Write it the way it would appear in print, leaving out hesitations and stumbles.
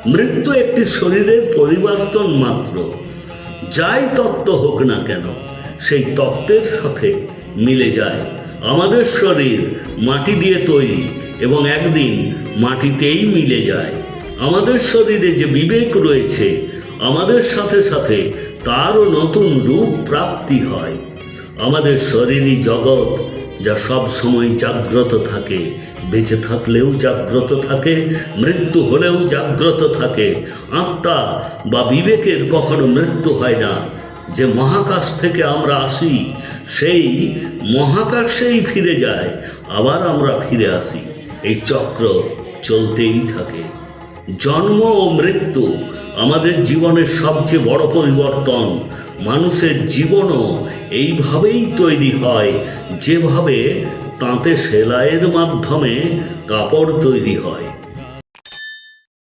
মৃত্যু একটি শরীরের পরিবর্তন মাত্র। যাই তত্ত্ব হোক না কেন, সেই তত্ত্বের সাথে মিলে যায়। আমাদের শরীর মাটি দিয়ে তৈরি এবং একদিন মাটিতেই মিলে যায়। আমাদের শরীরে যে বিবেক রয়েছে, আমাদের সাথে সাথে তারও নতুন রূপ প্রাপ্তি হয়। আমাদের শরীরই জগৎ, যা সব সময় জাগ্রত থাকে, বেঁচে থাকলেও জাগ্রত থাকে, মৃত্যু হলেও জাগ্রত থাকে। আত্মা বা বিবেকের কখনো মৃত্যু হয় না। যে মহাকাশ থেকে আমরা আসি, সেই মহাকাশেই ফিরে যায়, আবার আমরা ফিরে আসি। এই চক্র চলতেই থাকে। জন্ম ও মৃত্যু আমাদের জীবনের সবচেয়ে বড় পরিবর্তন। মানুষের জীবনও এইভাবেই তৈরি হয়, যেভাবে তাঁতে সেলাইয়ের মাধ্যমে কাপড় তৈরি হয়।